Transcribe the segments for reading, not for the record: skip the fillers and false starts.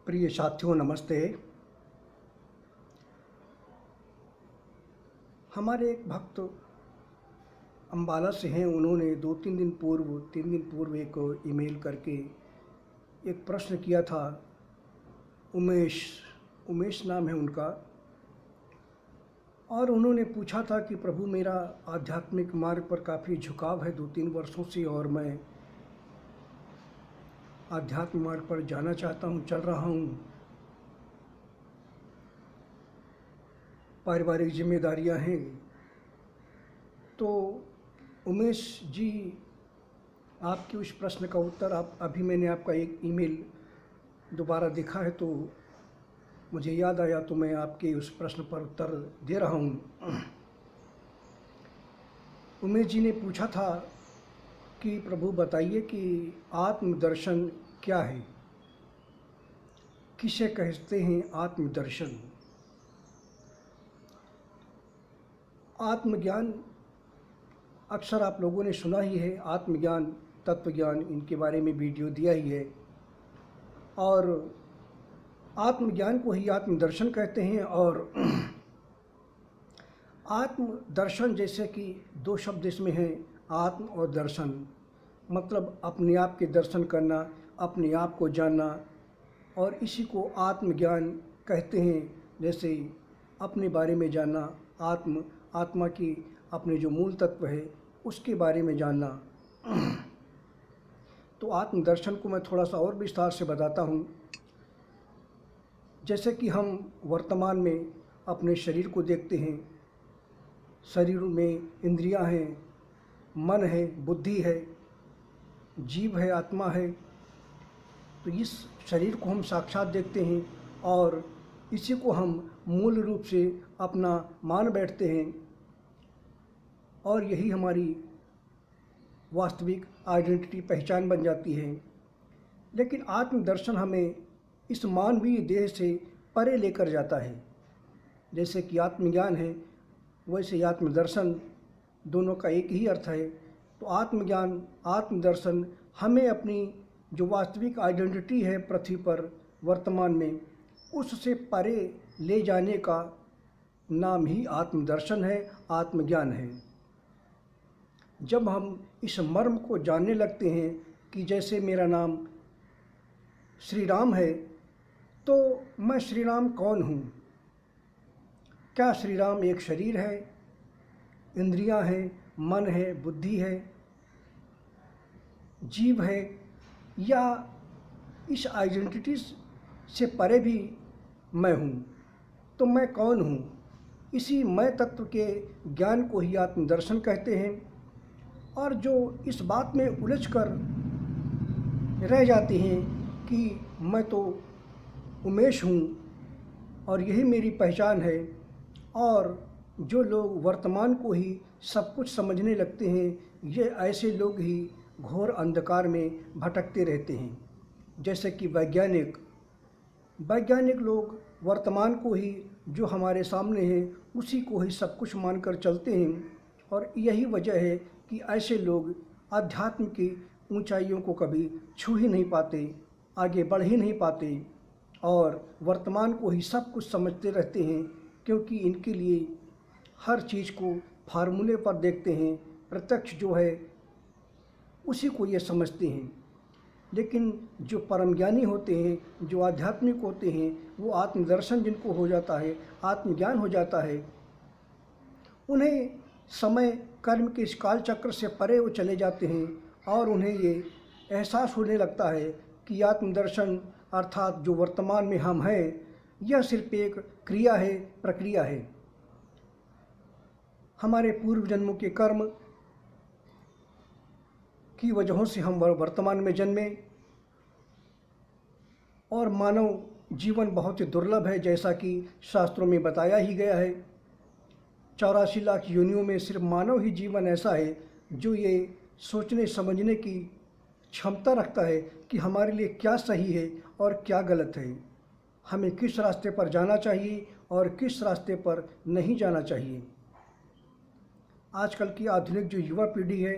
प्रिय साथियों, नमस्ते। हमारे एक भक्त अम्बाला से हैं। उन्होंने 3 दिन पूर्व एक ईमेल करके एक प्रश्न किया था। उमेश उमेश नाम है उनका। और उन्होंने पूछा था कि प्रभु, मेरा आध्यात्मिक मार्ग पर काफ़ी झुकाव है 2-3 वर्षों से, और मैं आध्यात्म मार्ग पर जाना चाहता हूँ, चल रहा हूँ। पारिवारिक जिम्मेदारियाँ हैं। तो उमेश जी, आपके उस प्रश्न का उत्तर अभी मैंने आपका एक ईमेल दोबारा देखा है, तो मुझे याद आया, तो मैं आपके उस प्रश्न पर उत्तर दे रहा हूँ। उमेश जी ने पूछा था कि प्रभु बताइए कि आत्मदर्शन क्या है, किसे कहते हैं आत्मदर्शन। आत्मज्ञान अक्सर आप लोगों ने सुना ही है। आत्मज्ञान, तत्वज्ञान, इनके बारे में वीडियो दिया ही है। और आत्मज्ञान को ही आत्मदर्शन कहते हैं। और आत्मदर्शन जैसे कि 2 शब्द इसमें हैं, आत्म और दर्शन। मतलब अपने आप के दर्शन करना, अपने आप को जानना, और इसी को आत्मज्ञान कहते हैं। जैसे अपने बारे में जानना, आत्मा की अपने जो मूल तत्व है उसके बारे में जानना। तो आत्मदर्शन को मैं थोड़ा सा और विस्तार से बताता हूँ। जैसे कि हम वर्तमान में अपने शरीर को देखते हैं। शरीर में इंद्रियां हैं, मन है, बुद्धि है, जीव है, आत्मा है। तो इस शरीर को हम साक्षात देखते हैं और इसी को हम मूल रूप से अपना मान बैठते हैं, और यही हमारी वास्तविक आइडेंटिटी, पहचान बन जाती है। लेकिन आत्मदर्शन हमें इस मानवीय देह से परे लेकर जाता है। जैसे कि आत्मज्ञान है, वैसे आत्मदर्शन, दोनों का एक ही अर्थ है। तो आत्मज्ञान, आत्मदर्शन हमें अपनी जो वास्तविक आइडेंटिटी है पृथ्वी पर वर्तमान में, उससे परे ले जाने का नाम ही आत्मदर्शन है, आत्मज्ञान है। जब हम इस मर्म को जानने लगते हैं कि जैसे मेरा नाम श्री राम है, तो मैं श्री राम कौन हूँ? क्या श्री राम एक शरीर है, इंद्रियां हैं, मन है, बुद्धि है, जीव है, या इस आइडेंटिटी से परे भी मैं हूँ? तो मैं कौन हूँ? इसी मैं तत्व के ज्ञान को ही आत्मदर्शन कहते हैं। और जो इस बात में उलझ कर रह जाते हैं कि मैं तो उमेश हूँ और यही मेरी पहचान है, और जो लोग वर्तमान को ही सब कुछ समझने लगते हैं, ये ऐसे लोग ही घोर अंधकार में भटकते रहते हैं। जैसे कि वैज्ञानिक लोग वर्तमान को ही, जो हमारे सामने है, उसी को ही सब कुछ मानकर चलते हैं। और यही वजह है कि ऐसे लोग अध्यात्म की ऊंचाइयों को कभी छू ही नहीं पाते, आगे बढ़ ही नहीं पाते, और वर्तमान को ही सब कुछ समझते रहते हैं, क्योंकि इनके लिए हर चीज़ को फार्मूले पर देखते हैं। प्रत्यक्ष जो है उसी को ये समझते हैं। लेकिन जो परम ज्ञानी होते हैं, जो आध्यात्मिक होते हैं, वो आत्मदर्शन जिनको हो जाता है, आत्मज्ञान हो जाता है, उन्हें समय कर्म के इस काल चक्र से परे वो चले जाते हैं, और उन्हें ये एहसास होने लगता है कि आत्मदर्शन अर्थात जो वर्तमान में हम हैं, यह सिर्फ एक क्रिया है, प्रक्रिया है। हमारे पूर्व जन्मों के कर्म की वजहों से हम वर्तमान में जन्मे, और मानव जीवन बहुत ही दुर्लभ है, जैसा कि शास्त्रों में बताया ही गया है। 84 लाख योनियों में सिर्फ मानव ही जीवन ऐसा है जो ये सोचने समझने की क्षमता रखता है कि हमारे लिए क्या सही है और क्या गलत है, हमें किस रास्ते पर जाना चाहिए और किस रास्ते पर नहीं जाना चाहिए। आजकल की आधुनिक जो युवा पीढ़ी है,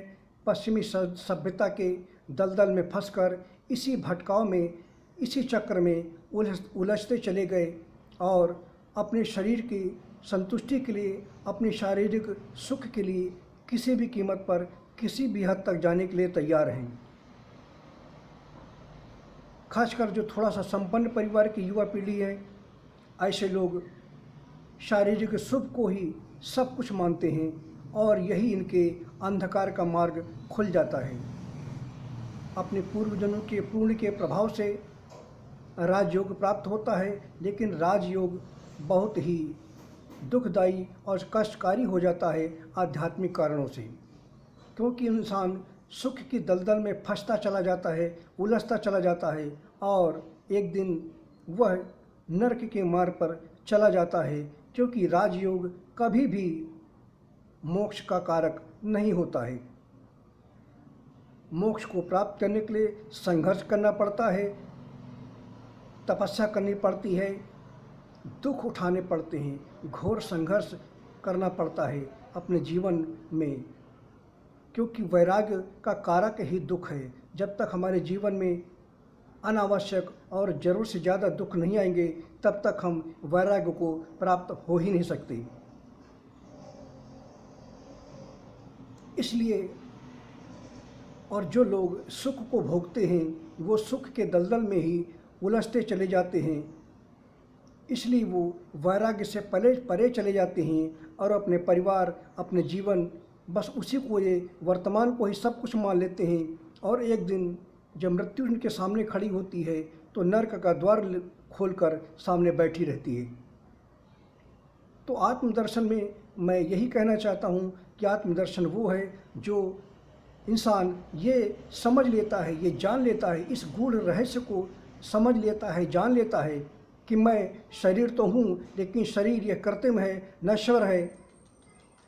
पश्चिमी सभ्यता के दलदल में फंसकर इसी भटकाव में इसी चक्र में उलझते चले गए और अपने शरीर की संतुष्टि के लिए, अपनी शारीरिक सुख के लिए किसी भी कीमत पर किसी भी हद तक जाने के लिए तैयार हैं। खासकर जो थोड़ा सा संपन्न परिवार की युवा पीढ़ी है, ऐसे लोग शारीरिक सुख को ही सब कुछ मानते हैं और यही इनके अंधकार का मार्ग खुल जाता है। अपने पूर्वजन्मों के पुण्य के प्रभाव से राजयोग प्राप्त होता है, लेकिन राजयोग बहुत ही दुखदायी और कष्टकारी हो जाता है आध्यात्मिक कारणों से, क्योंकि इंसान सुख की दलदल में फंसता चला जाता है, उलझता चला जाता है और एक दिन वह नरक के मार्ग पर चला जाता है, क्योंकि राजयोग कभी भी मोक्ष का कारक नहीं होता है। मोक्ष को प्राप्त करने के लिए संघर्ष करना पड़ता है, तपस्या करनी पड़ती है, दुख उठाने पड़ते हैं, घोर संघर्ष करना पड़ता है अपने जीवन में, क्योंकि वैराग्य का कारक ही दुख है। जब तक हमारे जीवन में अनावश्यक और ज़रूरत से ज़्यादा दुख नहीं आएंगे, तब तक हम वैराग्य को प्राप्त हो ही नहीं सकते। इसलिए और जो लोग सुख को भोगते हैं वो सुख के दलदल में ही उलझते चले जाते हैं, इसलिए वो वैराग्य से परे चले जाते हैं और अपने परिवार, अपने जीवन, बस उसी को, ये वर्तमान को ही सब कुछ मान लेते हैं। और एक दिन जब मृत्यु उनके सामने खड़ी होती है तो नरक का द्वार खोलकर सामने बैठी रहती है। तो आत्मदर्शन में मैं यही कहना चाहता हूँ कि आत्मदर्शन वो है जो इंसान ये समझ लेता है, ये जान लेता है, इस गूढ़ रहस्य को समझ लेता है, जान लेता है कि मैं शरीर तो हूँ, लेकिन शरीर ये कृत्रिम है, नश्वर है,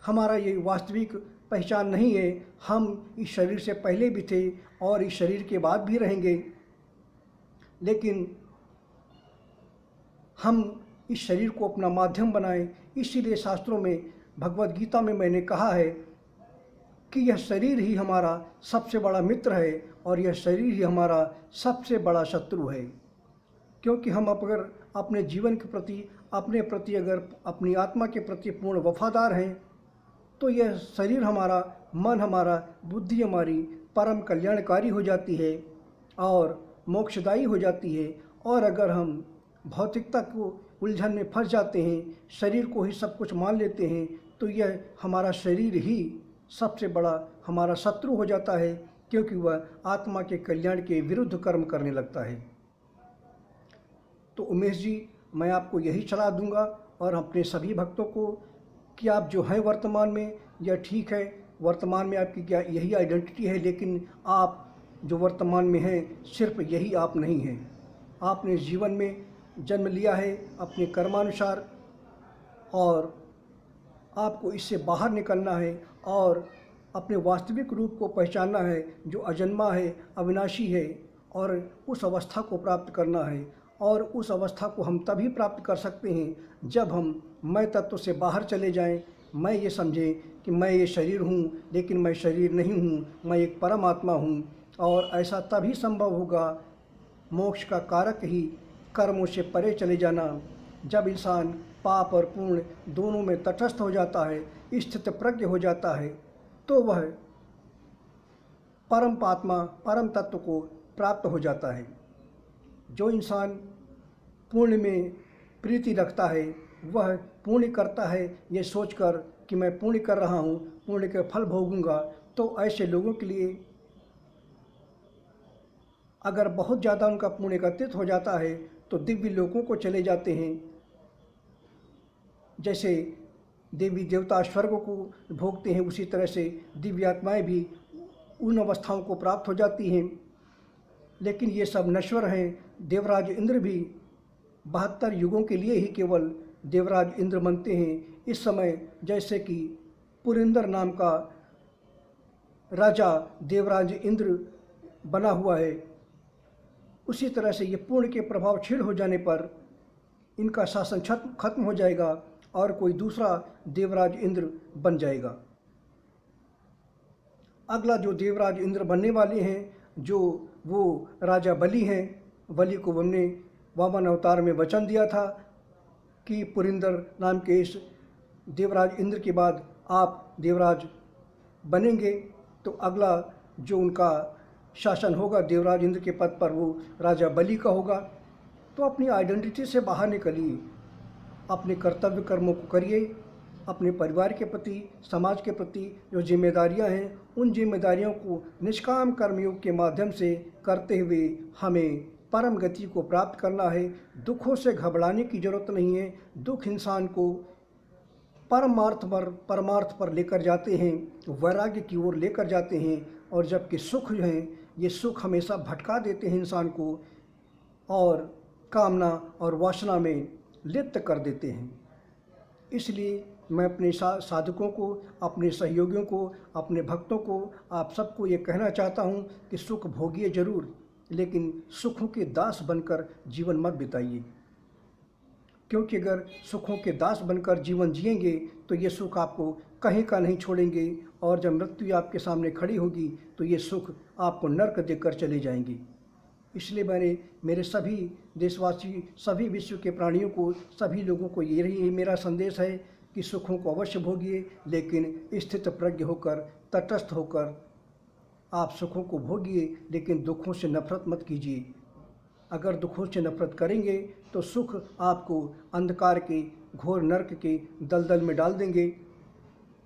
हमारा ये वास्तविक पहचान नहीं है। हम इस शरीर से पहले भी थे और इस शरीर के बाद भी रहेंगे, लेकिन हम इस शरीर को अपना माध्यम बनाएं। इसीलिए शास्त्रों में, भगवद गीता में मैंने कहा है कि यह शरीर ही हमारा सबसे बड़ा मित्र है और यह शरीर ही हमारा सबसे बड़ा शत्रु है। क्योंकि हम अगर अपने जीवन के प्रति, अपने प्रति, अगर अपनी आत्मा के प्रति पूर्ण वफादार हैं तो यह शरीर हमारा, मन हमारा, बुद्धि हमारी परम कल्याणकारी हो जाती है और मोक्षदायी हो जाती है। और अगर हम भौतिकता को उलझन में फंस जाते हैं, शरीर को ही सब कुछ मान लेते हैं, तो यह हमारा शरीर ही सबसे बड़ा हमारा शत्रु हो जाता है, क्योंकि वह आत्मा के कल्याण के विरुद्ध कर्म करने लगता है। तो उमेश जी, मैं आपको यही सलाह दूंगा और अपने सभी भक्तों को कि आप जो हैं वर्तमान में, यह ठीक है, वर्तमान में आपकी क्या यही आइडेंटिटी है, लेकिन आप जो वर्तमान में हैं सिर्फ यही आप नहीं हैं। आपने जीवन में जन्म लिया है अपने कर्मानुसार और आपको इससे बाहर निकलना है और अपने वास्तविक रूप को पहचानना है जो अजन्मा है, अविनाशी है, और उस अवस्था को प्राप्त करना है। और उस अवस्था को हम तभी प्राप्त कर सकते हैं जब हम मैं तत्व से बाहर चले जाएं, मैं ये समझें कि मैं ये शरीर हूँ, लेकिन मैं शरीर नहीं हूँ, मैं एक परमात्मा हूँ। और ऐसा तभी संभव होगा, मोक्ष का कारक ही कर्मों से परे चले जाना, जब इंसान पाप और पुण्य दोनों में तटस्थ हो जाता है, स्थित प्रज्ञ हो जाता है, तो वह परम आत्मा, परम तत्व को प्राप्त हो जाता है। जो इंसान पुण्य में प्रीति रखता है, वह पुण्य करता है ये सोचकर कि मैं पुण्य कर रहा हूँ, पुण्य के फल भोगूंगा। तो ऐसे लोगों के लिए अगर बहुत ज़्यादा उनका पुण्य एकत्रित हो जाता है तो दिव्य लोकों को चले जाते हैं। जैसे देवी देवता स्वर्ग को भोगते हैं, उसी तरह से दिव्य आत्माएँ भी उन अवस्थाओं को प्राप्त हो जाती हैं। लेकिन ये सब नश्वर हैं। देवराज इंद्र भी 72 युगों के लिए ही केवल देवराज इंद्र बनते हैं। इस समय जैसे कि पुरिंदर नाम का राजा देवराज इंद्र बना हुआ है, उसी तरह से ये पुण्य के प्रभाव क्षीण हो जाने पर इनका शासन खत्म हो जाएगा और कोई दूसरा देवराज इंद्र बन जाएगा। अगला जो देवराज इंद्र बनने वाले हैं, जो वो राजा बलि हैं, बलि को हमने वामन अवतार में वचन दिया था कि पुरिंदर नाम के इस देवराज इंद्र के बाद आप देवराज बनेंगे, तो अगला जो उनका शासन होगा देवराज इंद्र के पद पर वो राजा बलि का होगा। तो अपनी आइडेंटिटी से बाहर निकलिए, अपने कर्तव्य कर्मों को करिए, अपने परिवार के प्रति, समाज के प्रति जो जिम्मेदारियां हैं उन जिम्मेदारियों को निष्काम कर्मयोग के माध्यम से करते हुए हमें परम गति को प्राप्त करना है। दुखों से घबराने की जरूरत नहीं है। दुख इंसान को परमार्थ पर लेकर जाते हैं, वैराग्य की ओर लेकर जाते हैं, और जबकि सुख जो हैं ये सुख हमेशा भटका देते हैं इंसान को और कामना और वासना में लिप्त कर देते हैं। इसलिए मैं अपने साधकों को, अपने सहयोगियों को, अपने भक्तों को, आप सबको ये कहना चाहता हूँ कि सुख भोगिए जरूर, लेकिन सुखों के दास बनकर जीवन मत बिताइए, क्योंकि अगर सुखों के दास बनकर जीवन जिएंगे तो ये सुख आपको कहीं का नहीं छोड़ेंगे, और जब मृत्यु आपके सामने खड़ी होगी तो ये सुख आपको नर्क देकर चले जाएंगे। इसलिए मैंने मेरे सभी देशवासी, सभी विश्व के प्राणियों को, सभी लोगों को यही मेरा संदेश है कि सुखों को अवश्य भोगिए, लेकिन स्थित प्रज्ञ होकर, तटस्थ होकर आप सुखों को भोगिए, लेकिन दुखों से नफरत मत कीजिए। अगर दुखों से नफरत करेंगे तो सुख आपको अंधकार के घोर नर्क के दलदल में डाल देंगे।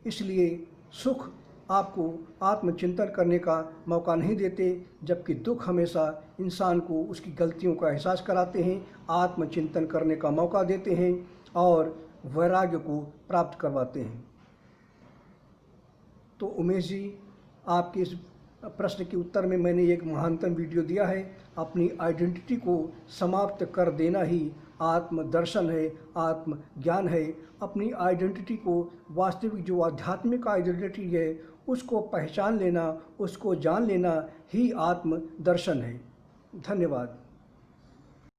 इसलिए सुख आपको आत्मचिंतन करने का मौका नहीं देते, जबकि दुख हमेशा इंसान को उसकी गलतियों का एहसास कराते हैं, आत्मचिंतन करने का मौका देते हैं और वैराग्य को प्राप्त करवाते हैं। तो उमेश जी, आपके इस प्रश्न के उत्तर में मैंने एक महानतम वीडियो दिया है। अपनी आइडेंटिटी को समाप्त कर देना ही आत्मदर्शन है, आत्मज्ञान है। अपनी आइडेंटिटी को, वास्तविक जो आध्यात्मिक आइडेंटिटी है उसको पहचान लेना, उसको जान लेना ही आत्मदर्शन है। धन्यवाद।